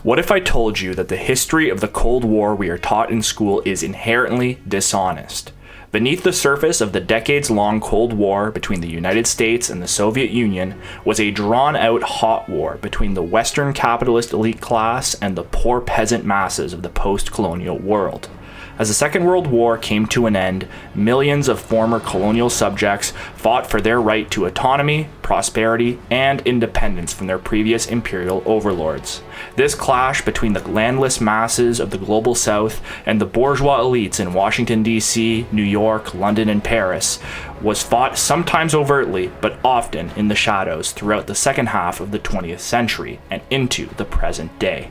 What if I told you that the history of the Cold War we are taught in school is inherently dishonest? Beneath the surface of the decades-long Cold War between the United States and the Soviet Union was a drawn-out hot war between the Western capitalist elite class and the poor peasant masses of the post-colonial world. As the Second World War came to an end, millions of former colonial subjects fought for their right to autonomy, prosperity, and independence from their previous imperial overlords. This clash between the landless masses of the global South and the bourgeois elites in Washington, D.C., New York, London, and Paris was fought sometimes overtly, but often in the shadows throughout the second half of the 20th century and into the present day.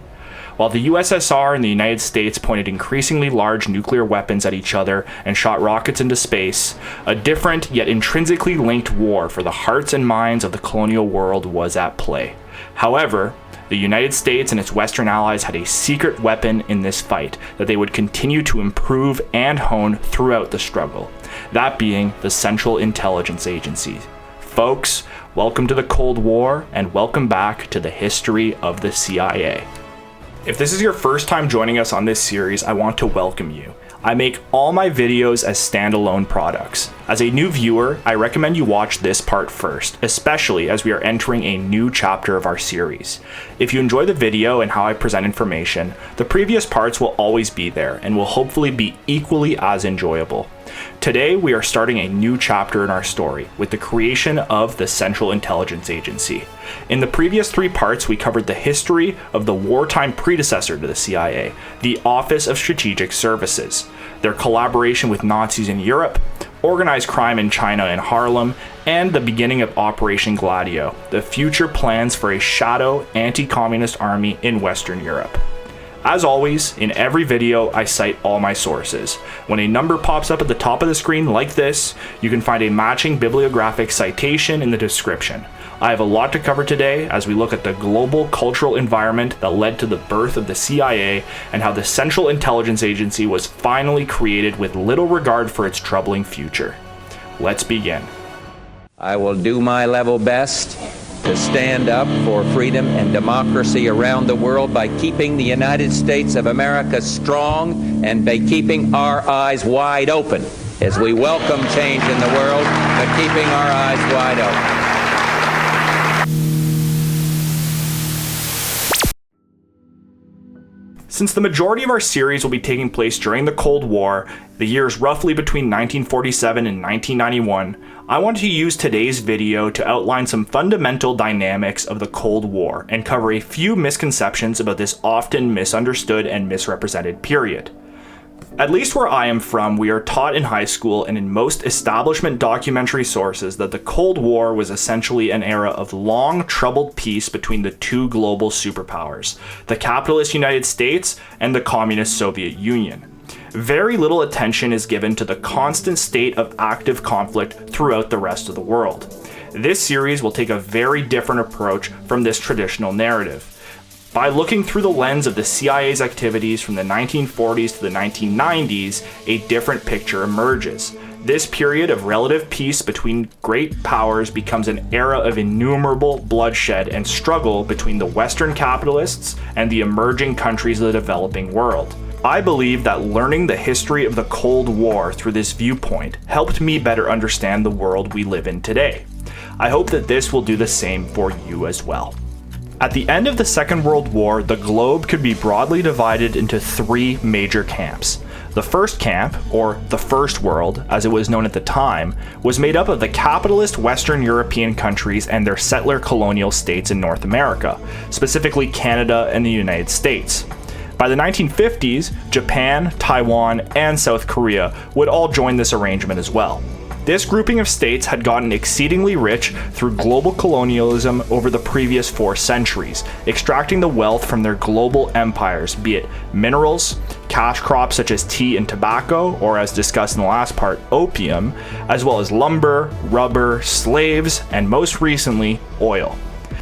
While the USSR and the United States pointed increasingly large nuclear weapons at each other and shot rockets into space, a different yet intrinsically linked war for the hearts and minds of the colonial world was at play. However, the United States and its Western allies had a secret weapon in this fight that they would continue to improve and hone throughout the struggle, that being the Central Intelligence Agency. Folks, welcome to the Cold War and welcome back to the history of the CIA. If this is your first time joining us on this series, I want to welcome you. I make all my videos as standalone products. As a new viewer, I recommend you watch this part first, especially as we are entering a new chapter of our series. If you enjoy the video and how I present information, the previous parts will always be there and will hopefully be equally as enjoyable. Today, we are starting a new chapter in our story with the creation of the Central Intelligence Agency. In the previous three parts, we covered the history of the wartime predecessor to the CIA, the Office of Strategic Services, their collaboration with Nazis in Europe, organized crime in China and Harlem, and the beginning of Operation Gladio, the future plans for a shadow anti-communist army in Western Europe. As always, in every video, I cite all my sources. When a number pops up at the top of the screen like this, you can find a matching bibliographic citation in the description. I have a lot to cover today as we look at the global cultural environment that led to the birth of the CIA and how the Central Intelligence Agency was finally created with little regard for its troubling future. Let's begin. I will do my level best to stand up for freedom and democracy around the world by keeping the United States of America strong and by keeping our eyes wide open as we welcome change in the world, but keeping our eyes wide open. Since the majority of our series will be taking place during the Cold War, the years roughly between 1947 and 1991, I want to use today's video to outline some fundamental dynamics of the Cold War and cover a few misconceptions about this often misunderstood and misrepresented period. At least where I am from, we are taught in high school and in most establishment documentary sources that the Cold War was essentially an era of long, troubled peace between the two global superpowers, the capitalist United States and the communist Soviet Union. Very little attention is given to the constant state of active conflict throughout the rest of the world. This series will take a very different approach from this traditional narrative. By looking through the lens of the CIA's activities from the 1940s to the 1990s, a different picture emerges. This period of relative peace between great powers becomes an era of innumerable bloodshed and struggle between the Western capitalists and the emerging countries of the developing world. I believe that learning the history of the Cold War through this viewpoint helped me better understand the world we live in today. I hope that this will do the same for you as well. At the end of the Second World War, the globe could be broadly divided into three major camps. The first camp, or the First World, as it was known at the time, was made up of the capitalist Western European countries and their settler colonial states in North America, specifically Canada and the United States. By the 1950s, Japan, Taiwan, and South Korea would all join this arrangement as well. This grouping of states had gotten exceedingly rich through global colonialism over the previous 4 centuries, extracting the wealth from their global empires, be it minerals, cash crops such as tea and tobacco, or as discussed in the last part, opium, as well as lumber, rubber, slaves, and most recently, oil.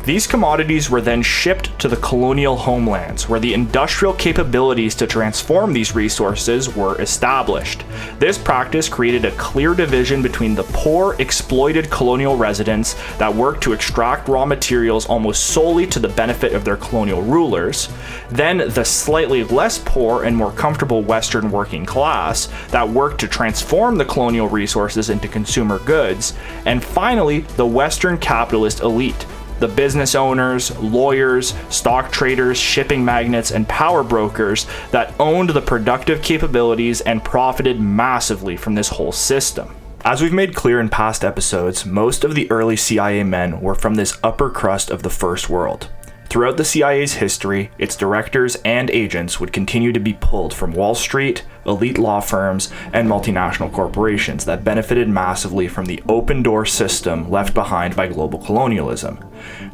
These commodities were then shipped to the colonial homelands, where the industrial capabilities to transform these resources were established. This practice created a clear division between the poor, exploited colonial residents that worked to extract raw materials almost solely to the benefit of their colonial rulers, then the slightly less poor and more comfortable Western working class that worked to transform the colonial resources into consumer goods, and finally, the Western capitalist elite. The business owners, lawyers, stock traders, shipping magnates, and power brokers that owned the productive capabilities and profited massively from this whole system. As we've made clear in past episodes, most of the early CIA men were from this upper crust of the First World. Throughout the CIA's history, its directors and agents would continue to be pulled from Wall Street, elite law firms, and multinational corporations that benefited massively from the open-door system left behind by global colonialism.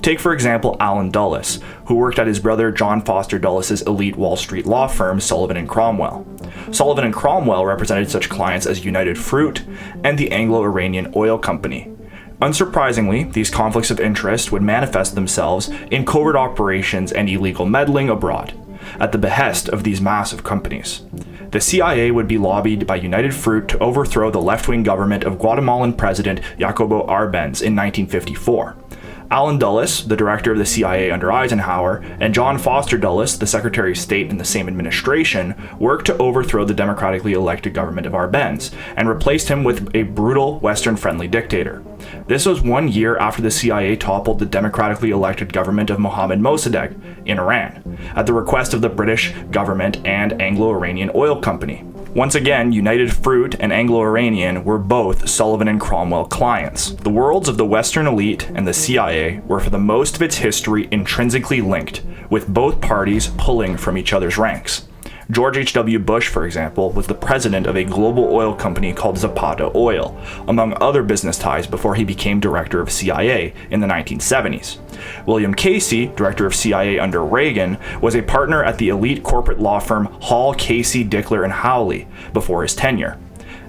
Take, for example, Allen Dulles, who worked at his brother John Foster Dulles's elite Wall Street law firm, Sullivan & Cromwell. Sullivan & Cromwell represented such clients as United Fruit and the Anglo-Iranian Oil Company. Unsurprisingly, these conflicts of interest would manifest themselves in covert operations and illegal meddling abroad, at the behest of these massive companies. The CIA would be lobbied by United Fruit to overthrow the left-wing government of Guatemalan President Jacobo Arbenz in 1954. Allen Dulles, the director of the CIA under Eisenhower, and John Foster Dulles, the Secretary of State in the same administration, worked to overthrow the democratically elected government of Arbenz and replaced him with a brutal Western-friendly dictator. This was 1 year after the CIA toppled the democratically elected government of Mohammad Mossadegh in Iran, at the request of the British government and Anglo-Iranian Oil Company. Once again, United Fruit and Anglo-Iranian were both Sullivan & Cromwell clients. The worlds of the Western elite and the CIA were for the most of its history intrinsically linked, with both parties pulling from each other's ranks. George H.W. Bush, for example, was the president of a global oil company called Zapata Oil, among other business ties before he became director of CIA in the 1970s. William Casey, director of CIA under Reagan, was a partner at the elite corporate law firm Hall, Casey, Dickler, and Howley before his tenure.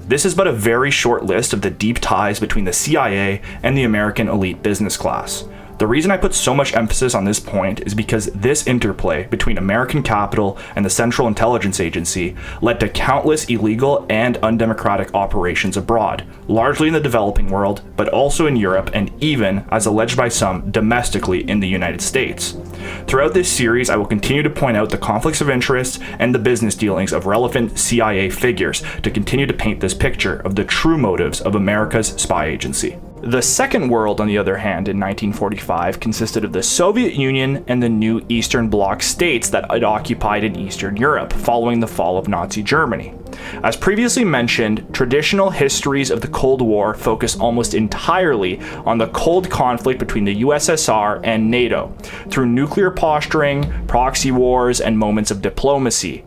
This is but a very short list of the deep ties between the CIA and the American elite business class. The reason I put so much emphasis on this point is because this interplay between American capital and the Central Intelligence Agency led to countless illegal and undemocratic operations abroad, largely in the developing world, but also in Europe and even, as alleged by some, domestically in the United States. Throughout this series, I will continue to point out the conflicts of interest and the business dealings of relevant CIA figures to continue to paint this picture of the true motives of America's spy agency. The Second World, on the other hand, in 1945 consisted of the Soviet Union and the new Eastern Bloc states that it occupied in Eastern Europe following the fall of Nazi Germany. As previously mentioned, traditional histories of the Cold War focus almost entirely on the cold conflict between the USSR and NATO, through nuclear posturing, proxy wars, and moments of diplomacy.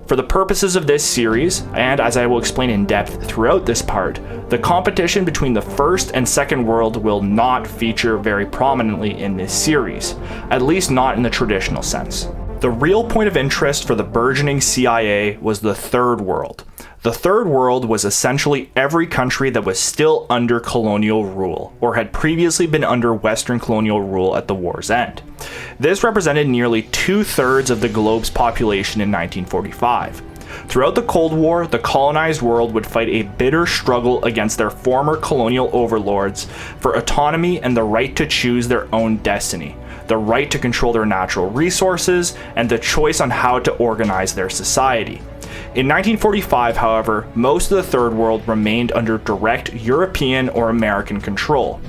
For the purposes of this series, and as I will explain in depth throughout this part, the competition between the First and Second World will not feature very prominently in this series, at least not in the traditional sense. The real point of interest for the burgeoning CIA was the Third World. The Third World was essentially every country that was still under colonial rule, or had previously been under Western colonial rule at the war's end. This represented nearly 2/3 of the globe's population in 1945. Throughout the Cold War, the colonized world would fight a bitter struggle against their former colonial overlords for autonomy and the right to choose their own destiny, the right to control their natural resources, and the choice on how to organize their society. In 1945, however, most of the Third World remained under direct European or American control.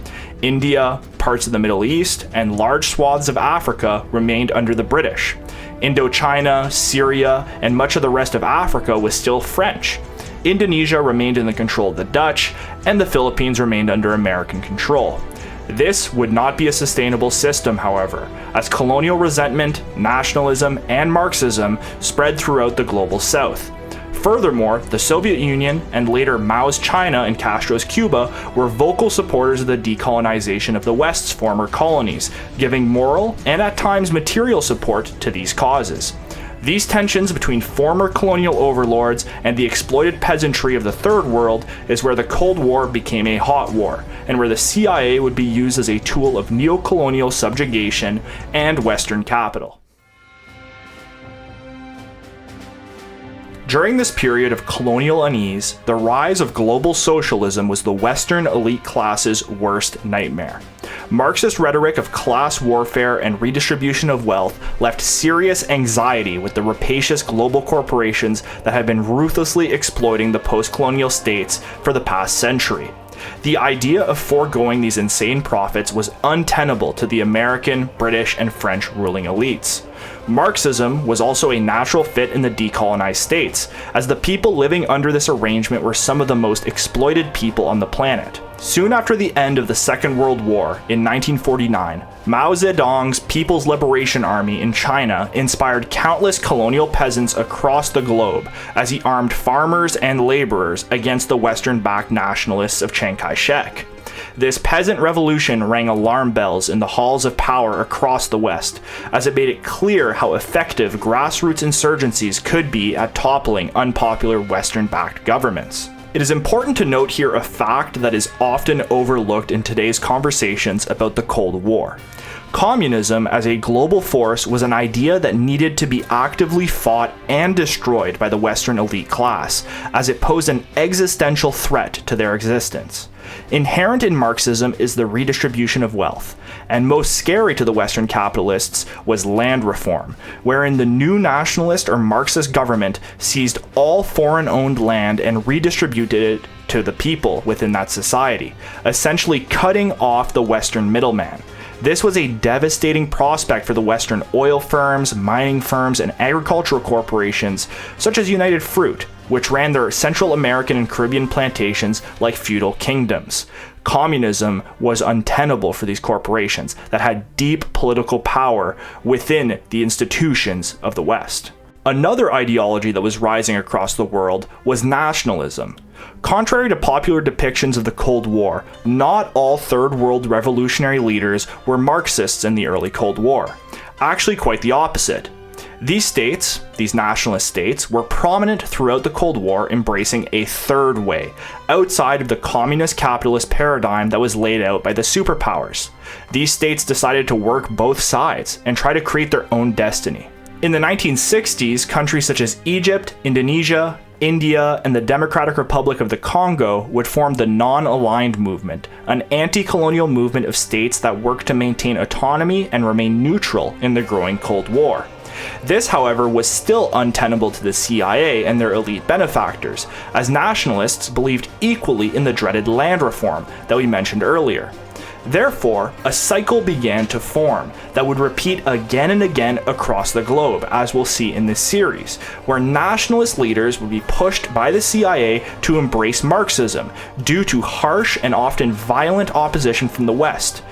India, parts of the Middle East, and large swaths of Africa remained under the British. Indochina, Syria, and much of the rest of Africa was still French. Indonesia remained in the control of the Dutch, and the Philippines remained under American control. This would not be a sustainable system, however, as colonial resentment, nationalism, and Marxism spread throughout the global South. Furthermore, the Soviet Union, and later Mao's China and Castro's Cuba, were vocal supporters of the decolonization of the West's former colonies, giving moral and at times material support to these causes. These tensions between former colonial overlords and the exploited peasantry of the Third World is where the Cold War became a hot war, and where the CIA would be used as a tool of neo-colonial subjugation and Western capital. During this period of colonial unease, the rise of global socialism was the Western elite class's worst nightmare. Marxist rhetoric of class warfare and redistribution of wealth left serious anxiety with the rapacious global corporations that had been ruthlessly exploiting the post-colonial states for the past century. The idea of foregoing these insane profits was untenable to the American, British, and French ruling elites. Marxism was also a natural fit in the decolonized states, as the people living under this arrangement were some of the most exploited people on the planet. Soon after the end of the Second World War, in 1949, Mao Zedong's People's Liberation Army in China inspired countless colonial peasants across the globe as he armed farmers and laborers against the Western-backed nationalists of Chiang Kai-shek. This peasant revolution rang alarm bells in the halls of power across the West, as it made it clear how effective grassroots insurgencies could be at toppling unpopular Western-backed governments. It is important to note here a fact that is often overlooked in today's conversations about the Cold War. Communism as a global force was an idea that needed to be actively fought and destroyed by the Western elite class, as it posed an existential threat to their existence. Inherent in Marxism is the redistribution of wealth, and most scary to the Western capitalists was land reform, wherein the new nationalist or Marxist government seized all foreign-owned land and redistributed it to the people within that society, essentially cutting off the Western middleman. This was a devastating prospect for the Western oil firms, mining firms, and agricultural corporations such as United Fruit, which ran their Central American and Caribbean plantations like feudal kingdoms. Communism was untenable for these corporations that had deep political power within the institutions of the West. Another ideology that was rising across the world was nationalism. Contrary to popular depictions of the Cold War, not all Third World revolutionary leaders were Marxists in the early Cold War. Actually, quite the opposite. These nationalist states, were prominent throughout the Cold War, embracing a third way, outside of the communist capitalist paradigm that was laid out by the superpowers. These states decided to work both sides and try to create their own destiny. In the 1960s, countries such as Egypt, Indonesia, India, and the Democratic Republic of the Congo would form the Non-Aligned Movement, an anti-colonial movement of states that worked to maintain autonomy and remain neutral in the growing Cold War. This, however, was still untenable to the CIA and their elite benefactors, as nationalists believed equally in the dreaded land reform that we mentioned earlier. Therefore, a cycle began to form that would repeat again and again across the globe, as we'll see in this series, where nationalist leaders would be pushed by the CIA to embrace Marxism due to harsh and often violent opposition from the West.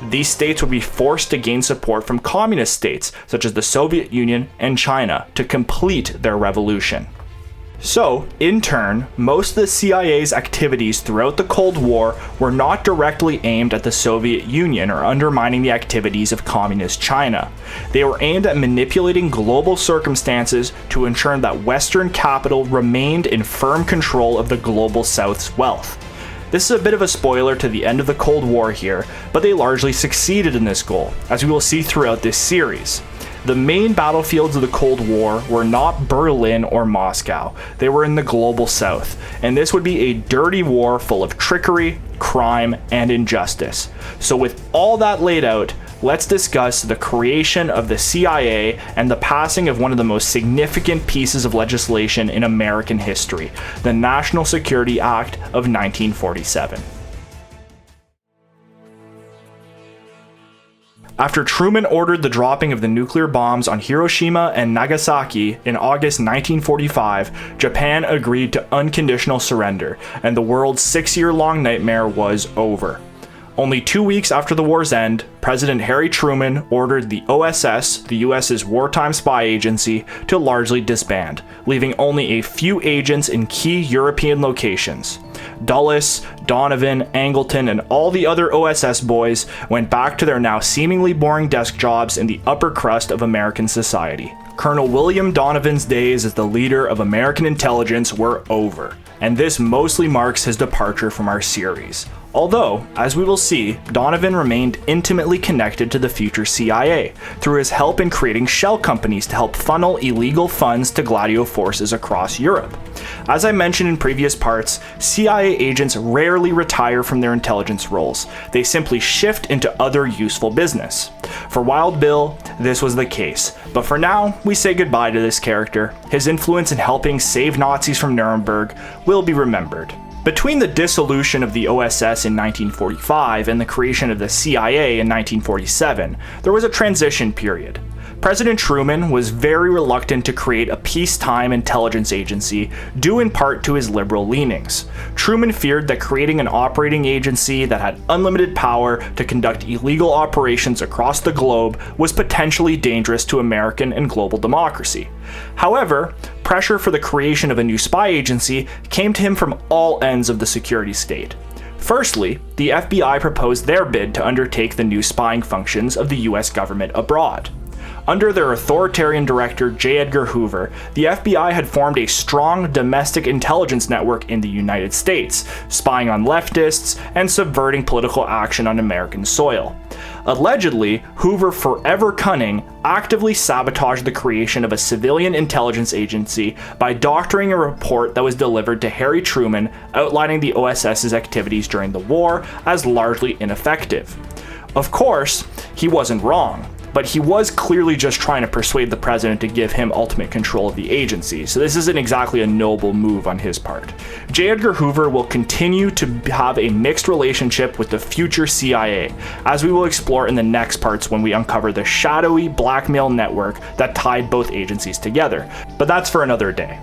These states would be forced to gain support from communist states, such as the Soviet Union and China, to complete their revolution. So, in turn, most of the CIA's activities throughout the Cold War were not directly aimed at the Soviet Union or undermining the activities of Communist China. They were aimed at manipulating global circumstances to ensure that Western capital remained in firm control of the global South's wealth. This is a bit of a spoiler to the end of the Cold War here, but they largely succeeded in this goal, as we will see throughout this series. The main battlefields of the Cold War were not Berlin or Moscow, they were in the global South, and this would be a dirty war full of trickery, crime, and injustice. So with all that laid out, let's discuss the creation of the CIA and the passing of one of the most significant pieces of legislation in American history, the National Security Act of 1947. After Truman ordered the dropping of the nuclear bombs on Hiroshima and Nagasaki in August 1945, Japan agreed to unconditional surrender, and the world's 6-year-long nightmare was over. Only 2 weeks after the war's end, President Harry Truman ordered the OSS, the US's wartime spy agency, to largely disband, leaving only a few agents in key European locations. Dulles, Donovan, Angleton, and all the other OSS boys went back to their now seemingly boring desk jobs in the upper crust of American society, Colonel William Donovan's days as the leader of American intelligence were over, and this mostly marks his departure from our series. Although, as we will see, Donovan remained intimately connected to the future CIA through his help in creating shell companies to help funnel illegal funds to Gladio forces across Europe. As I mentioned in previous parts, CIA agents rarely retire from their intelligence roles. They simply shift into other useful business. For Wild Bill, this was the case, but for now, we say goodbye to this character. His influence in helping save Nazis from Nuremberg will be remembered. Between the dissolution of the OSS in 1945 and the creation of the CIA in 1947, there was a transition period. President Truman was very reluctant to create a peacetime intelligence agency, due in part to his liberal leanings. Truman feared that creating an operating agency that had unlimited power to conduct illegal operations across the globe was potentially dangerous to American and global democracy. However, pressure for the creation of a new spy agency came to him from all ends of the security state. Firstly, the FBI proposed their bid to undertake the new spying functions of the US government abroad. Under their authoritarian director J. Edgar Hoover, the FBI had formed a strong domestic intelligence network in the United States, spying on leftists and subverting political action on American soil. Allegedly, Hoover, forever cunning, actively sabotaged the creation of a civilian intelligence agency by doctoring a report that was delivered to Harry Truman outlining the OSS's activities during the war as largely ineffective. Of course, he wasn't wrong, but he was clearly just trying to persuade the president to give him ultimate control of the agency, so this isn't exactly a noble move on his part. J. Edgar Hoover will continue to have a mixed relationship with the future CIA, as we will explore in the next parts when we uncover the shadowy blackmail network that tied both agencies together, but that's for another day.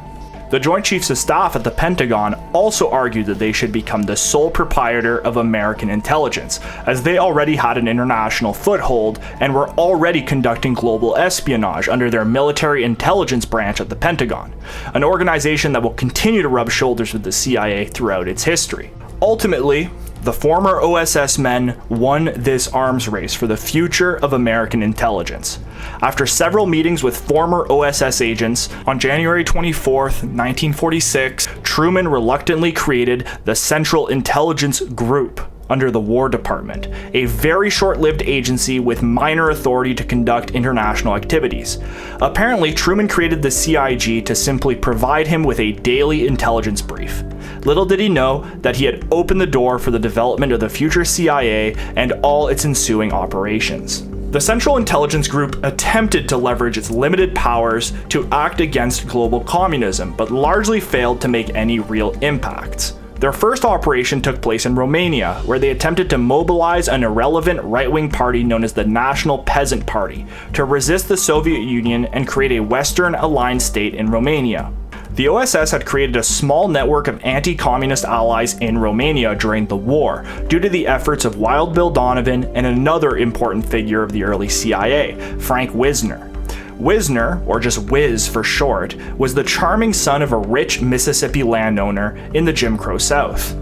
The Joint Chiefs of Staff at the Pentagon also argued that they should become the sole proprietor of American intelligence, as they already had an international foothold and were already conducting global espionage under their military intelligence branch at the Pentagon, an organization that will continue to rub shoulders with the CIA throughout its history. Ultimately, the former OSS men won this arms race for the future of American intelligence. After several meetings with former OSS agents, on January 24, 1946, Truman reluctantly created the Central Intelligence Group under the War Department, a very short-lived agency with minor authority to conduct international activities. Apparently, Truman created the CIG to simply provide him with a daily intelligence brief. Little did he know that he had opened the door for the development of the future CIA and all its ensuing operations. The Central Intelligence Group attempted to leverage its limited powers to act against global communism, but largely failed to make any real impacts. Their first operation took place in Romania, where they attempted to mobilize an irrelevant right-wing party known as the National Peasant Party to resist the Soviet Union and create a Western-aligned state in Romania. The OSS had created a small network of anti-communist allies in Romania during the war, due to the efforts of Wild Bill Donovan and another important figure of the early CIA, Frank Wisner. Wisner, or just Wiz for short, was the charming son of a rich Mississippi landowner in the Jim Crow South.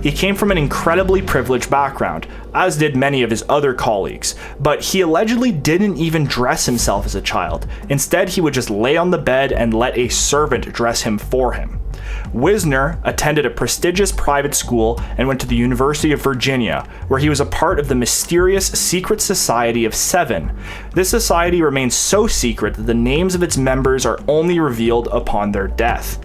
He came from an incredibly privileged background, as did many of his other colleagues, but he allegedly didn't even dress himself as a child. Instead, he would just lay on the bed and let a servant dress him for him. Wisner attended a prestigious private school and went to the University of Virginia, where he was a part of the mysterious Secret Society of Seven. This society remains so secret that the names of its members are only revealed upon their death.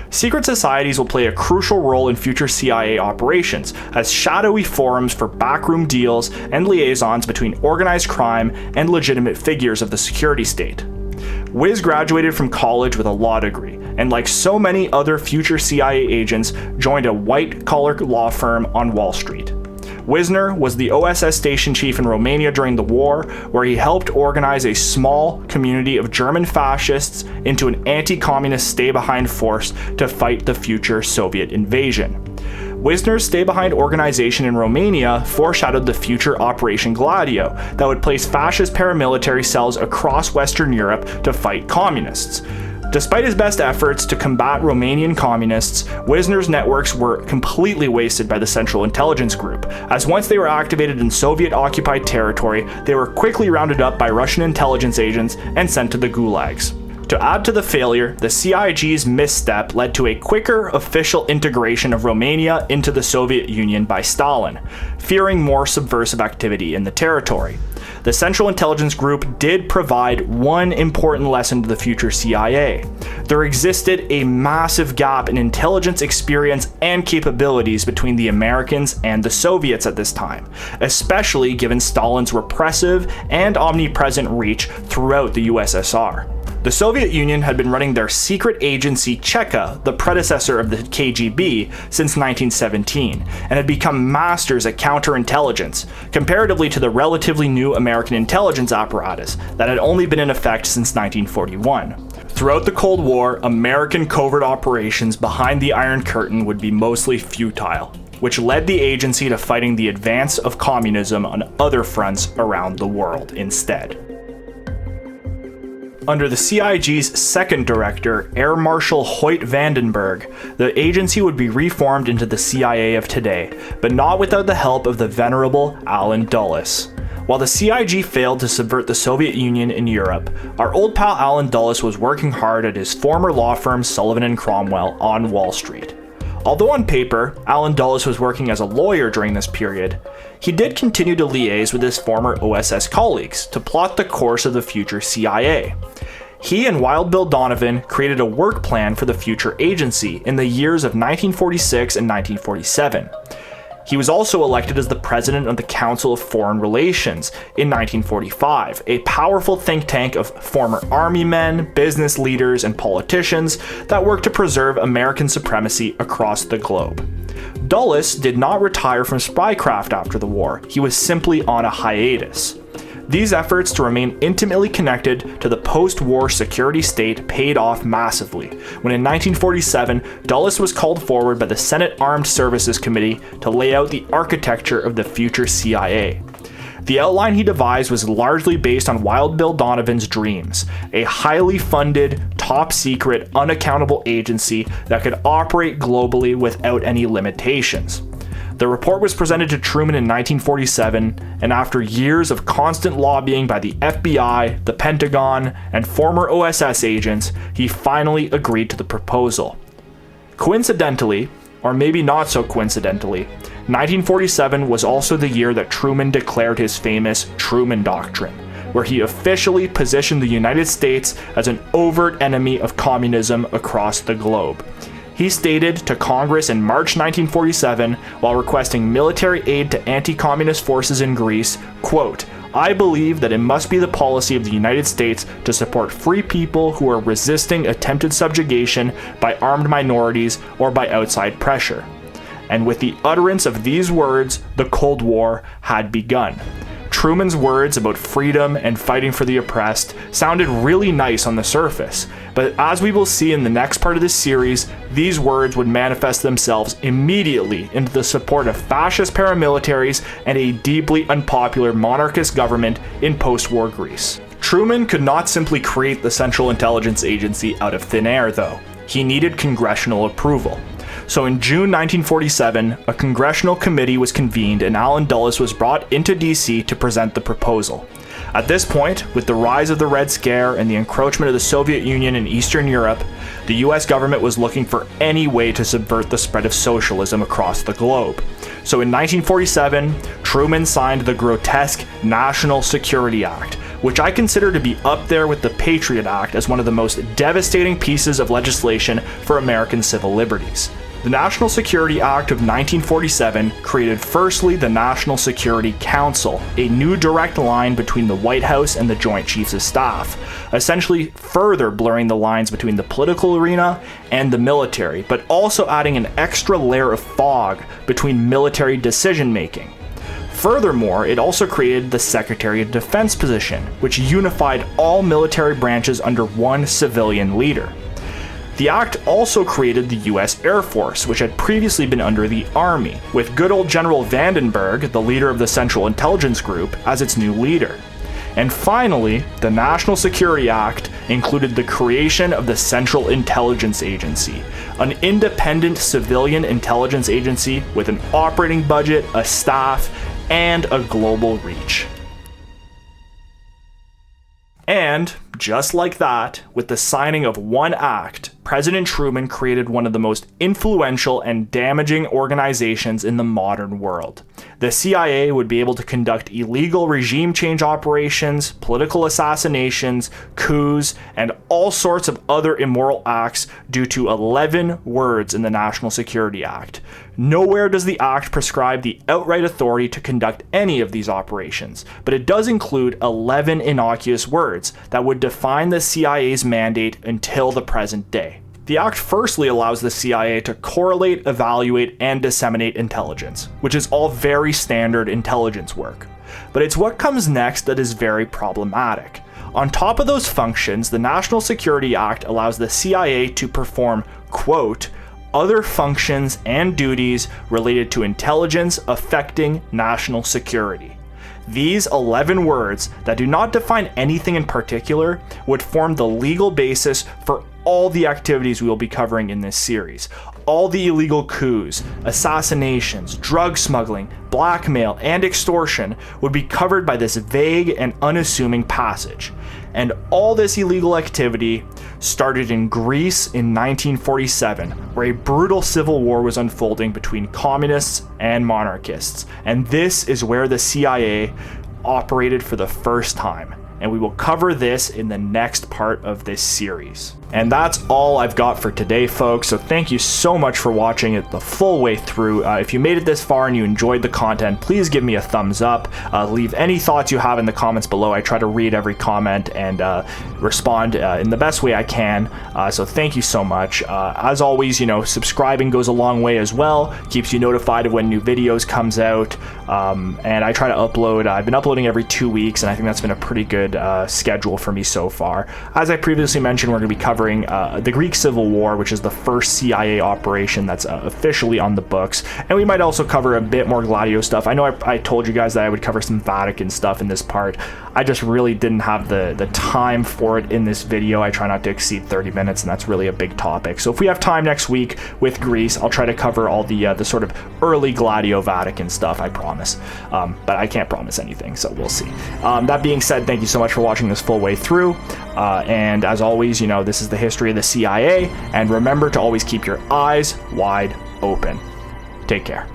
Secret societies will play a crucial role in future CIA operations as shadowy forums for backroom deals and liaisons between organized crime and legitimate figures of the security state. Wiz graduated from college with a law degree, and like so many other future CIA agents, joined a white-collar law firm on Wall Street. Wisner was the OSS station chief in Romania during the war, where he helped organize a small community of German fascists into an anti-communist stay-behind force to fight the future Soviet invasion. Wisner's stay-behind organization in Romania foreshadowed the future Operation Gladio that would place fascist paramilitary cells across Western Europe to fight communists. Despite his best efforts to combat Romanian communists, Wisner's networks were completely wasted by the Central Intelligence Group, as once they were activated in Soviet-occupied territory, they were quickly rounded up by Russian intelligence agents and sent to the gulags. To add to the failure, the CIG's misstep led to a quicker official integration of Romania into the Soviet Union by Stalin, fearing more subversive activity in the territory. The Central Intelligence Group did provide one important lesson to the future CIA. There existed a massive gap in intelligence experience and capabilities between the Americans and the Soviets at this time, especially given Stalin's repressive and omnipresent reach throughout the USSR. The Soviet Union had been running their secret agency Cheka, the predecessor of the KGB, since 1917, and had become masters at counterintelligence, comparatively to the relatively new American intelligence apparatus that had only been in effect since 1941. Throughout the Cold War, American covert operations behind the Iron Curtain would be mostly futile, which led the agency to fighting the advance of communism on other fronts around the world instead. Under the CIG's second director, Air Marshal Hoyt Vandenberg, the agency would be reformed into the CIA of today, but not without the help of the venerable Allen Dulles. While the CIG failed to subvert the Soviet Union in Europe, our old pal Allen Dulles was working hard at his former law firm Sullivan & Cromwell on Wall Street. Although on paper, Allen Dulles was working as a lawyer during this period, he did continue to liaise with his former OSS colleagues to plot the course of the future CIA. He and Wild Bill Donovan created a work plan for the future agency in the years of 1946 and 1947. He was also elected as the president of the Council of Foreign Relations in 1945, a powerful think tank of former army men, business leaders, and politicians that worked to preserve American supremacy across the globe. Dulles did not retire from spycraft after the war, he was simply on a hiatus. These efforts to remain intimately connected to the post-war security state paid off massively, when in 1947, Dulles was called forward by the Senate Armed Services Committee to lay out the architecture of the future CIA. The outline he devised was largely based on Wild Bill Donovan's dreams, a highly funded, top-secret, unaccountable agency that could operate globally without any limitations. The report was presented to Truman in 1947, and after years of constant lobbying by the FBI, the Pentagon, and former OSS agents, he finally agreed to the proposal. Coincidentally, or maybe not so coincidentally, 1947 was also the year that Truman declared his famous Truman Doctrine, where he officially positioned the United States as an overt enemy of communism across the globe. He stated to Congress in March 1947, while requesting military aid to anti-communist forces in Greece, quote, "I believe that it must be the policy of the United States to support free people who are resisting attempted subjugation by armed minorities or by outside pressure." And with the utterance of these words, the Cold War had begun. Truman's words about freedom and fighting for the oppressed sounded really nice on the surface, but as we will see in the next part of this series, these words would manifest themselves immediately into the support of fascist paramilitaries and a deeply unpopular monarchist government in post-war Greece. Truman could not simply create the Central Intelligence Agency out of thin air, though. He needed congressional approval. So in June 1947, a congressional committee was convened and Allen Dulles was brought into DC to present the proposal. At this point, with the rise of the Red Scare and the encroachment of the Soviet Union in Eastern Europe, the US government was looking for any way to subvert the spread of socialism across the globe. So in 1947, Truman signed the grotesque National Security Act, which I consider to be up there with the Patriot Act as one of the most devastating pieces of legislation for American civil liberties. The National Security Act of 1947 created firstly the National Security Council, a new direct line between the White House and the Joint Chiefs of Staff, essentially further blurring the lines between the political arena and the military, but also adding an extra layer of fog between military decision-making. Furthermore, it also created the Secretary of Defense position, which unified all military branches under one civilian leader. The act also created the US Air Force, which had previously been under the Army, with good old General Vandenberg, the leader of the Central Intelligence Group, as its new leader. And finally, the National Security Act included the creation of the Central Intelligence Agency, an independent civilian intelligence agency with an operating budget, a staff, and a global reach. And, just like that, with the signing of one act, President Truman created one of the most influential and damaging organizations in the modern world. The CIA would be able to conduct illegal regime change operations, political assassinations, coups, and all sorts of other immoral acts due to 11 words in the National Security Act. Nowhere does the act prescribe the outright authority to conduct any of these operations, but it does include 11 innocuous words that would define the CIA's mandate until the present day. The act firstly allows the CIA to correlate, evaluate, and disseminate intelligence, which is all very standard intelligence work. But it's what comes next that is very problematic. On top of those functions, the National Security Act allows the CIA to perform, quote, other functions and duties related to intelligence affecting national security. These 11 words that do not define anything in particular would form the legal basis for all the activities we will be covering in this series. All the illegal coups, assassinations, drug smuggling, blackmail, and extortion would be covered by this vague and unassuming passage. And all this illegal activity started in Greece in 1947, where a brutal civil war was unfolding between communists and monarchists. And this is where the CIA operated for the first time. And we will cover this in the next part of this series. And that's all I've got for today, folks. So thank you so much for watching it the full way through. If you made it this far and you enjoyed the content, please give me a thumbs up. Leave any thoughts you have in the comments below. I try to read every comment and respond in the best way I can. So thank you so much. As always, subscribing goes a long way as well. Keeps you notified of when new videos comes out. And I try to upload. I've been uploading every 2 weeks, and I think that's been a pretty good schedule for me so far. As I previously mentioned, we're going to be covering the Greek Civil War, which is the first CIA operation that's officially on the books, and we might also cover a bit more Gladio stuff. I know I told you guys that I would cover some Vatican stuff in this part. I just really didn't have the time for it in this video. I try not to exceed 30 minutes, and that's really a big topic. So if we have time next week with Greece, I'll try to cover all the sort of early Gladio Vatican stuff, I promise. But I can't promise anything, so we'll see. That being said, thank you so much for watching this full way through. And as always, this is the history of the CIA, and remember to always keep your eyes wide open. Take care.